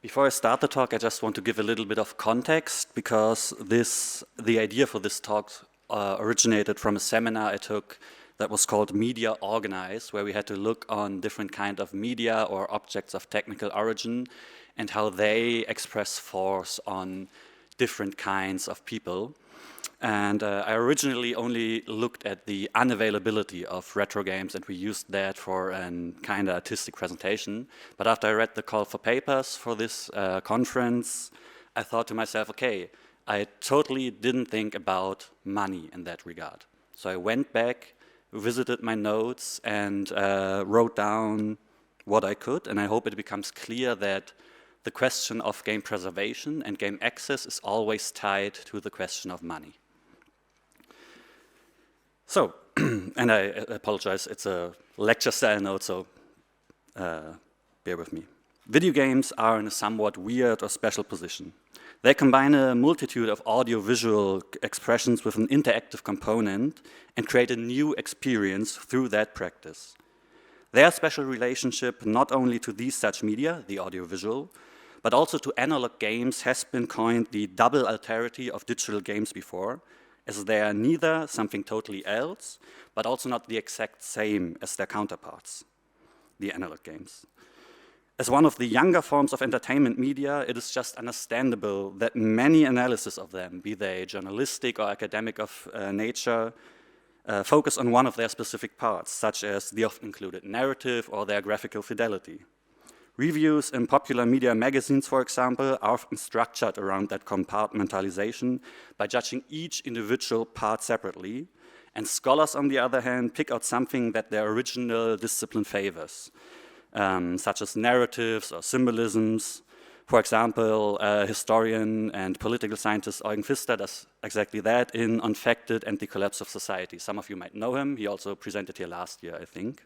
Before I start the talk, I just want to give a little bit of context because the idea for this talk originated from a seminar I took that was called Media Organize, where we had to look on different kind of media or objects of technical origin and how they express force on different kinds of people. And I originally only looked at the unavailability of retro games, and we used that for a kind of artistic presentation. But after I read the call for papers for this conference, I thought to myself, okay, I totally didn't think about money in that regard. So I went back, visited my notes, and wrote down what I could, and I hope it becomes clear that the question of game preservation and game access is always tied to the question of money. So, and I apologize, it's a lecture style note, so bear with me. Video games are in a somewhat weird or special position. They combine a multitude of audio-visual expressions with an interactive component and create a new experience through that practice. Their special relationship not only to these such media, the audio-visual, but also to analog games has been coined the double alterity of digital games before, as they are neither something totally else, but also not the exact same as their counterparts, the analog games. As one of the younger forms of entertainment media, it is just understandable that many analyses of them, be they journalistic or academic of nature, focus on one of their specific parts, such as the often included narrative or their graphical fidelity. Reviews in popular media magazines, for example, are often structured around that compartmentalization by judging each individual part separately, and scholars, on the other hand, pick out something that their original discipline favors, such as narratives or symbolisms. For example, historian and political scientist Eugen Pfister does exactly that in Unfacted and the Collapse of Society. Some of you might know him. He also presented here last year, I think.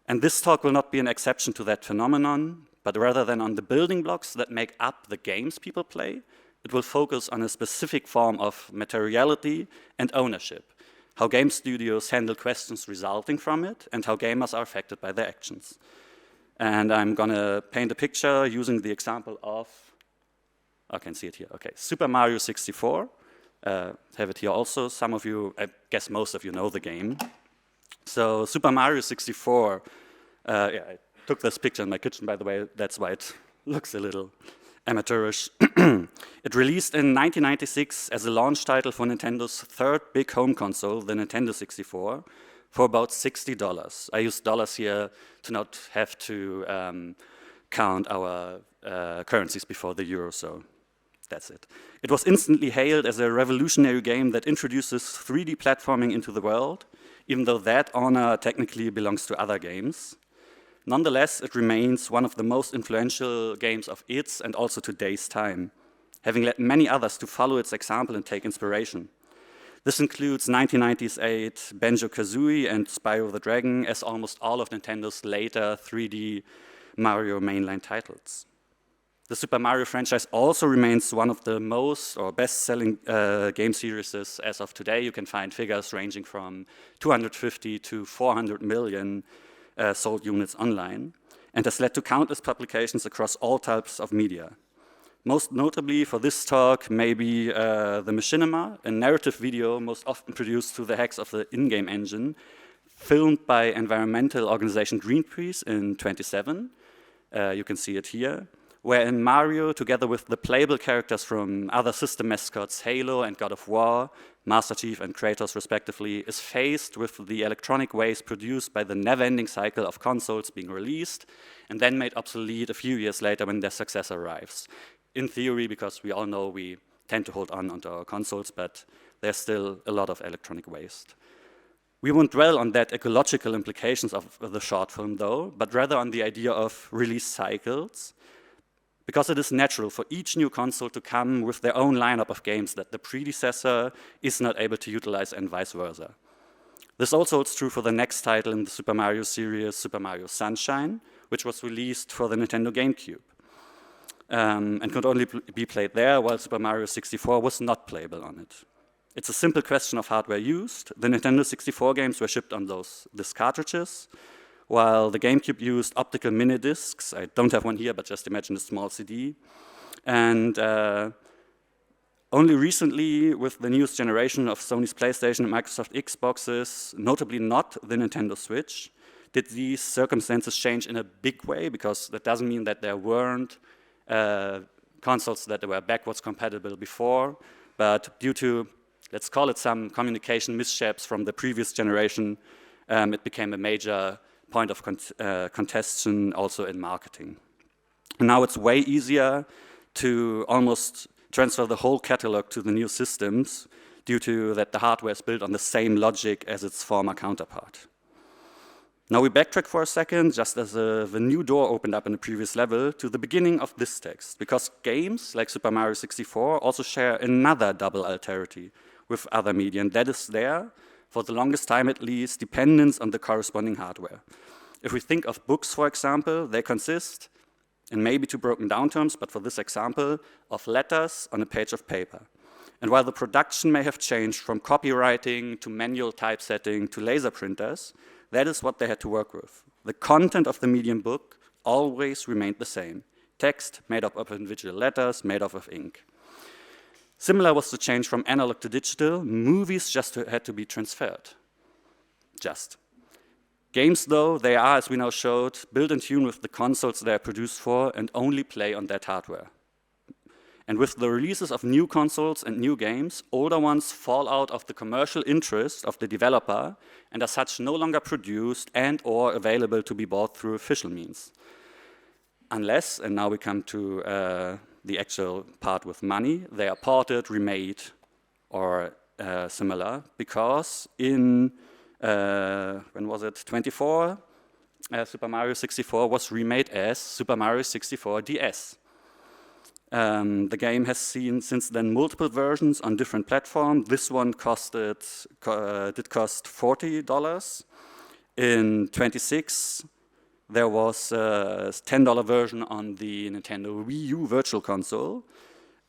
And this talk will not be an exception to that phenomenon, but rather than on the building blocks that make up the games people play, it will focus on a specific form of materiality and ownership, how game studios handle questions resulting from it, and how gamers are affected by their actions. And I'm gonna paint a picture using the example of, I can see it here, okay, Super Mario 64. Have it here also. Some of you, I guess most of you know the game. So Super Mario 64, yeah, I took this picture in my kitchen, by the way, that's why it looks a little amateurish. It released in 1996 as a launch title for Nintendo's third big home console, the Nintendo 64, for about $60. I use dollars here to not have to count our currencies before the euro, so that's it. It was instantly hailed as a revolutionary game that introduces 3D platforming into the world, even though that honor technically belongs to other games. Nonetheless, it remains one of the most influential games of its and also today's time, having led many others to follow its example and take inspiration. This includes 1998 Banjo-Kazooie and Spyro the Dragon, as almost all of Nintendo's later 3D Mario mainline titles. The Super Mario franchise also remains one of the most or best-selling game series as of today. You can find figures ranging from 250 to 400 million sold units online, and has led to countless publications across all types of media. Most notably for this talk, maybe the Machinima, a narrative video most often produced through the hacks of the in-game engine, filmed by environmental organization Greenpeace in 2007. You can see it here, wherein Mario, together with the playable characters from other system mascots, Halo and God of War, Master Chief and Kratos respectively, is faced with the electronic waste produced by the never-ending cycle of consoles being released and then made obsolete a few years later when their successor arrives. In theory, because we all know we tend to hold on onto our consoles, but there's still a lot of electronic waste. We won't dwell on that ecological implications of the short film though, but rather on the idea of release cycles, because it is natural for each new console to come with their own lineup of games that the predecessor is not able to utilize and vice versa. This also holds true for the next title in the Super Mario series, Super Mario Sunshine, which was released for the Nintendo GameCube and could only be played there, while Super Mario 64 was not playable on it. It's a simple question of hardware used. The Nintendo 64 games were shipped on these cartridges, while the GameCube used optical mini discs. I don't have one here, but just imagine a small CD. And only recently, with the newest generation of Sony's PlayStation and Microsoft Xboxes, notably not the Nintendo Switch, did these circumstances change in a big way, because that doesn't mean that there weren't consoles that were backwards compatible before, but due to, let's call it, some communication missteps from the previous generation, it became a major point of contention also in marketing. And now it's way easier to almost transfer the whole catalog to the new systems due to that the hardware is built on the same logic as its former counterpart. Now we backtrack for a second, just as the new door opened up in the previous level, to the beginning of this text, because games like Super Mario 64 also share another double alterity with other media, and that is there, for the longest time at least, dependence on the corresponding hardware. If we think of books, for example, they consist, in maybe two broken down terms, but for this example, of letters on a page of paper. And while the production may have changed from copywriting to manual typesetting to laser printers, that is what they had to work with. The content of the medium book always remained the same. Text made up of individual letters, made up of ink. Similar was the change from analog to digital. Movies just had to be transferred. Just. Games, though, they are, as we now showed, built in tune with the consoles they are produced for and only play on that hardware. And with the releases of new consoles and new games, older ones fall out of the commercial interest of the developer and as such no longer produced and or available to be bought through official means. Unless, and now we come to the actual part with money, they are ported, remade, or similar, because in when was it, 24, Super Mario 64 was remade as Super Mario 64 DS. The game has seen since then multiple versions on different platforms. This one did cost $40. In 26, there was a $10 version on the Nintendo Wii U Virtual Console,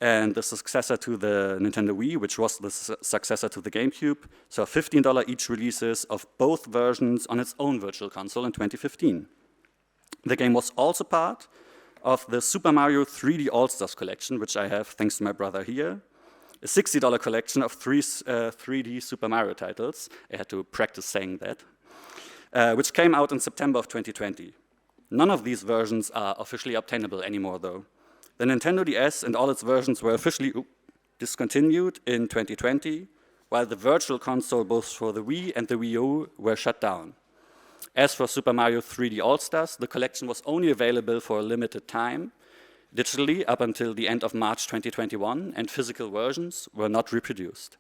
and the successor to the Nintendo Wii, which was the successor to the GameCube, so $15 each releases of both versions on its own Virtual Console in 2015. The game was also part of the Super Mario 3D All-Stars collection, which I have thanks to my brother here, a $60 collection of 3D Super Mario titles. I had to practice saying that, which came out in September of 2020. None of these versions are officially obtainable anymore, though. The Nintendo DS and all its versions were officially discontinued in 2020, while the Virtual Console, both for the Wii and the Wii U, were shut down. As for Super Mario 3D All-Stars, the collection was only available for a limited time, digitally up until the end of March 2021, and physical versions were not reproduced.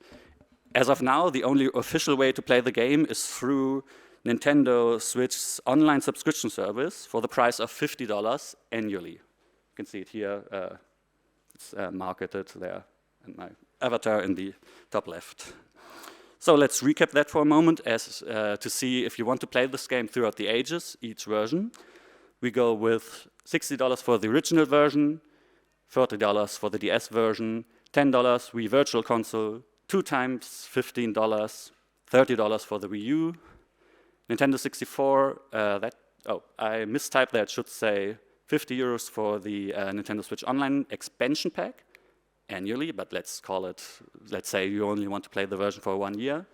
As of now, the only official way to play the game is through Nintendo Switch's online subscription service for the price of $50 annually. You can see it here, it's marketed there, and my avatar in the top left. So let's recap that for a moment as to see if you want to play this game throughout the ages, each version. We go with $60 for the original version, $40 for the DS version, $10 Wii Virtual Console, 2 times $15, $30 for the Wii U, Nintendo 64, I mistyped that, should say €50 for the Nintendo Switch Online expansion pack annually, but let's say you only want to play the version for 1 year,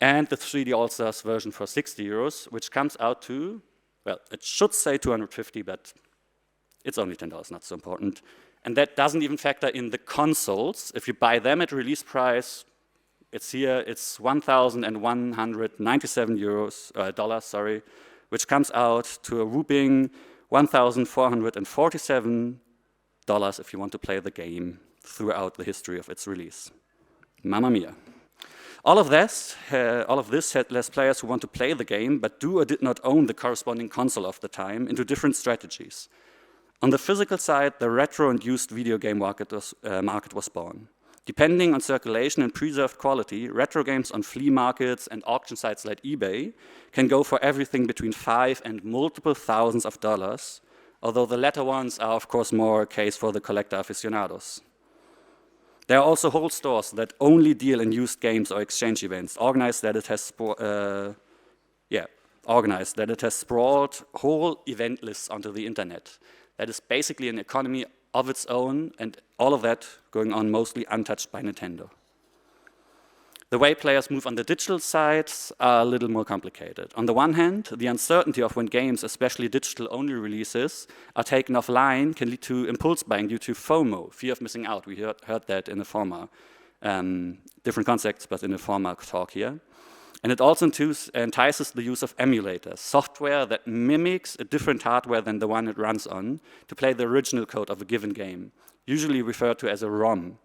and the 3D All-Stars version for €60, which comes out to, well, it should say 250, but it's only $10, not so important. And that doesn't even factor in the consoles. If you buy them at release price, it's here, it's $1,197, which comes out to a whooping $1,447 if you want to play the game throughout the history of its release. Mamma mia. All of this had less players who want to play the game but do or did not own the corresponding console of the time into different strategies. On the physical side, the retro and used video game market was born. Depending on circulation and preserved quality, retro games on flea markets and auction sites like eBay can go for everything between $5 and multiple thousands of dollars, although the latter ones are of course more a case for the collector aficionados. There are also whole stores that only deal in used games or exchange events, organize organize, that it has sprawled whole event lists onto the internet. That is basically an economy of its own, and all of that going on mostly untouched by Nintendo. The way players move on the digital sides are a little more complicated. On the one hand, the uncertainty of when games, especially digital-only releases, are taken offline can lead to impulse buying due to FOMO, fear of missing out. We heard that in a former, different concepts, but in a former talk here. And it also entices the use of emulators, software that mimics a different hardware than the one it runs on, to play the original code of a given game, usually referred to as a ROM.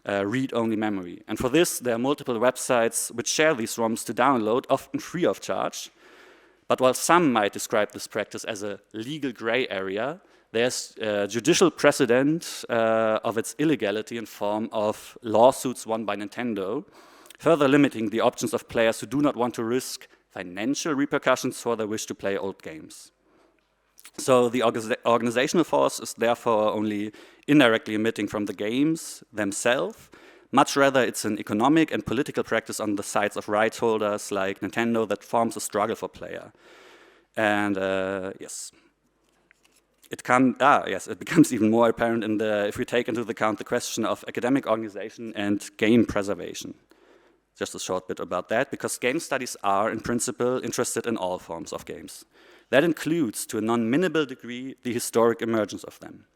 Read-only memory. And for this, there are multiple websites which share these ROMs to download, often free of charge. But while some might describe this practice as a legal gray area, there's judicial precedent of its illegality in form of lawsuits won by Nintendo, further limiting the options of players who do not want to risk financial repercussions for their wish to play old games. So the organizational force is therefore only indirectly emitting from the games themselves. Much rather, it's an economic and political practice on the sides of rights holders like Nintendo that forms a struggle for player. And yes, it becomes even more apparent if we take into account the question of academic organization and game preservation. Just a short bit about that, because game studies are, in principle, interested in all forms of games. That includes, to a non-minimal degree, the historic emergence of them.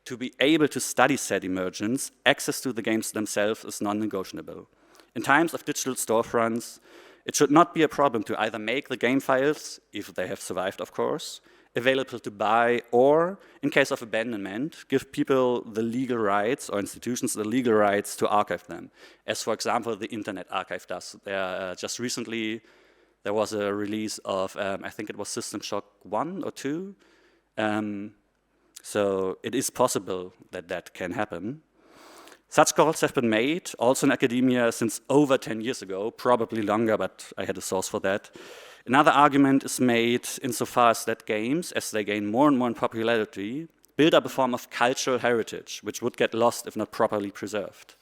To be able to study said emergence, access to the games themselves is non-negotiable. In times of digital storefronts, it should not be a problem to either make the game files, if they have survived, of course, available to buy, or, in case of abandonment, give people the legal rights, or institutions the legal rights to archive them, as, for example, the Internet Archive does. Just recently, there was a release of, I think it was System Shock 1 or 2. So it is possible that that can happen. Such calls have been made, also in academia, since over 10 years ago, probably longer, but I had a source for that. Another argument is made insofar as that games, as they gain more and more in popularity, build up a form of cultural heritage, which would get lost if not properly preserved.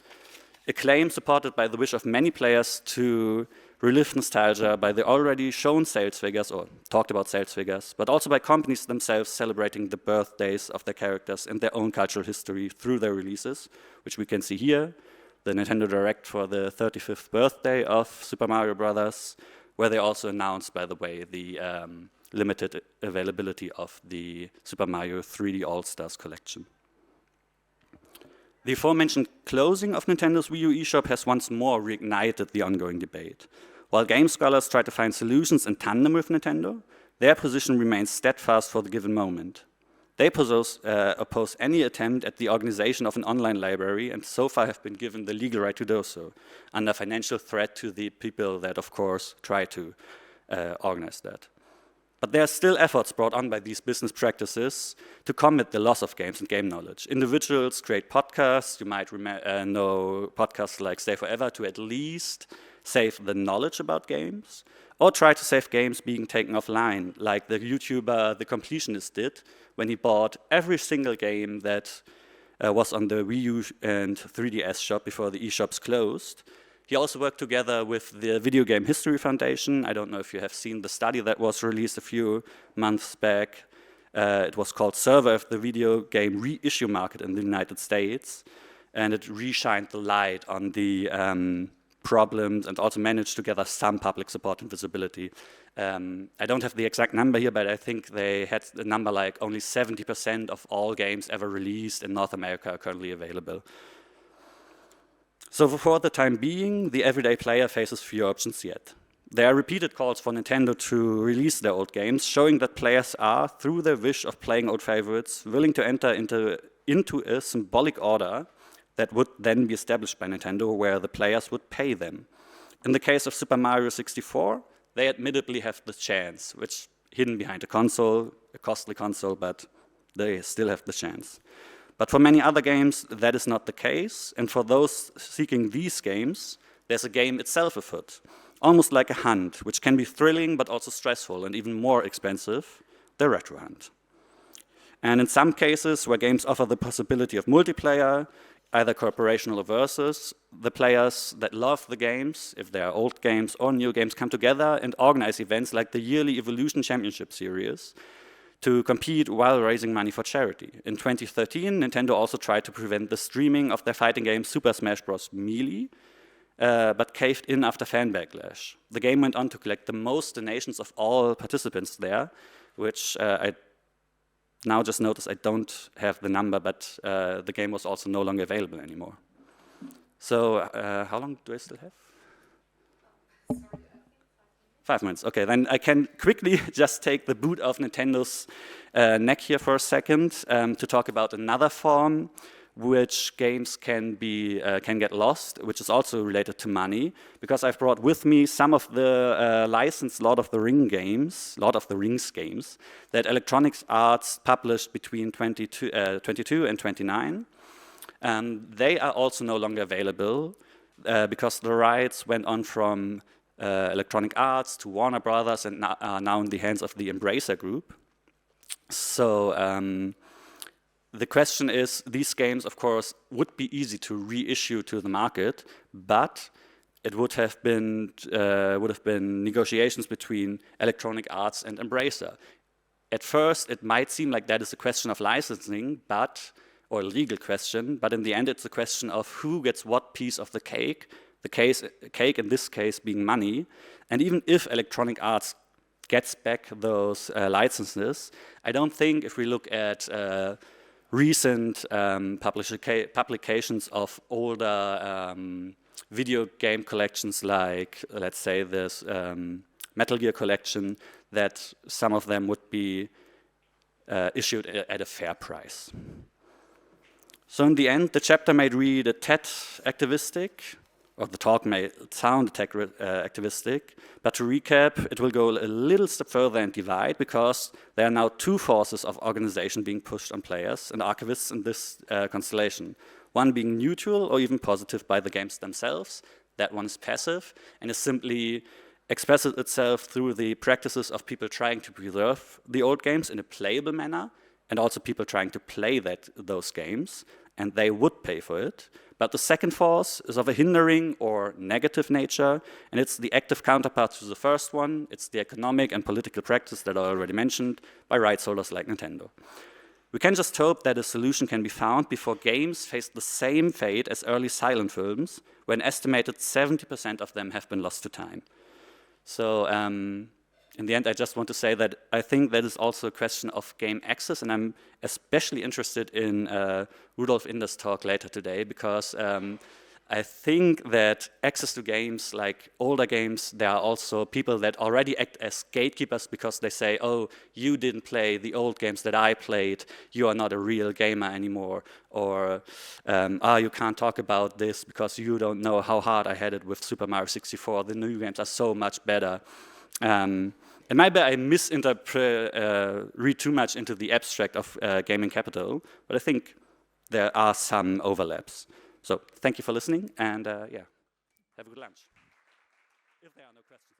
A claim supported by the wish of many players to relive nostalgia by the already shown sales figures, or talked about sales figures, but also by companies themselves celebrating the birthdays of their characters and their own cultural history through their releases, which we can see here, the Nintendo Direct for the 35th birthday of Super Mario Bros., where they also announced, by the way, the limited availability of the Super Mario 3D All-Stars collection. The aforementioned closing of Nintendo's Wii U eShop has once more reignited the ongoing debate. While game scholars try to find solutions in tandem with Nintendo, their position remains steadfast for the given moment. They oppose any attempt at the organization of an online library, and so far have been given the legal right to do so, under financial threat to the people that, of course, try to organize that. But there are still efforts brought on by these business practices to combat the loss of games and game knowledge. Individuals create podcasts. You might know podcasts like Stay Forever to at least save the knowledge about games, or try to save games being taken offline, like the YouTuber The Completionist did when he bought every single game that was on the Wii U and 3DS shop before the eShops closed. He also worked together with the Video Game History Foundation. I don't know if you have seen the study that was released a few months back. It was called Survey of the Video Game Reissue Market in the United States. And it reshined the light on the problems and also managed to gather some public support and visibility. I don't have the exact number here, but I think they had a number like only 70% of all games ever released in North America are currently available. So for the time being, the everyday player faces few options yet. There are repeated calls for Nintendo to release their old games, showing that players are, through their wish of playing old favorites, willing to enter into a symbolic order that would then be established by Nintendo, where the players would pay them. In the case of Super Mario 64, they admittedly have the chance, which hidden behind a console, a costly console, but they still have the chance. But for many other games, that is not the case, and for those seeking these games, there's a game itself afoot, almost like a hunt, which can be thrilling but also stressful and even more expensive, the retro hunt. And in some cases, where games offer the possibility of multiplayer, either corporational or versus. The players that love the games, if they are old games or new games, come together and organize events like the yearly Evolution Championship Series to compete while raising money for charity. In 2013, Nintendo also tried to prevent the streaming of their fighting game Super Smash Bros. Melee, but caved in after fan backlash. The game went on to collect the most donations of all participants there, which I now just noticed I don't have the number, but the game was also no longer available anymore. So how long do I still have? 5 minutes, okay, then I can quickly just take the boot off Nintendo's neck here for a second to talk about another form which games can get lost, which is also related to money, because I've brought with me some of the licensed Lord of the Rings games that Electronic Arts published between 22 and 29. They are also no longer available because the rights went on from Electronic Arts to Warner Brothers and are now in the hands of the Embracer Group. So the question is, these games, of course, would be easy to reissue to the market, but it would have been negotiations between Electronic Arts and Embracer. At first, it might seem like that is a question of licensing, or a legal question, but in the end, it's a question of who gets what piece of the cake. The cake in this case being money, and even if Electronic Arts gets back those licenses, I don't think if we look at recent publications of older video game collections like, let's say, this Metal Gear collection, that some of them would be issued at a fair price. So in the end, the chapter might read a tad activistic, or the talk may sound activistic, but to recap, it will go a little step further and divide, because there are now two forces of organization being pushed on players and archivists in this constellation. One being neutral or even positive by the games themselves, that one is passive, and is simply expresses itself through the practices of people trying to preserve the old games in a playable manner, and also people trying to play those games, and they would pay for it. But the second force is of a hindering or negative nature, and it's the active counterpart to the first one. It's the economic and political practice that I already mentioned by rights holders like Nintendo. We can just hope that a solution can be found before games face the same fate as early silent films, when estimated 70% of them have been lost to time. So in the end, I just want to say that I think that is also a question of game access, and I'm especially interested in Rudolf Inder's talk later today, because I think that access to games, like older games, there are also people that already act as gatekeepers because they say, oh, you didn't play the old games that I played, you are not a real gamer anymore, or you can't talk about this because you don't know how hard I had it with Super Mario 64, the new games are so much better. And maybe I read too much into the abstract of gaming capital, but I think there are some overlaps. So thank you for listening, and yeah, have a good lunch. If there are no questions.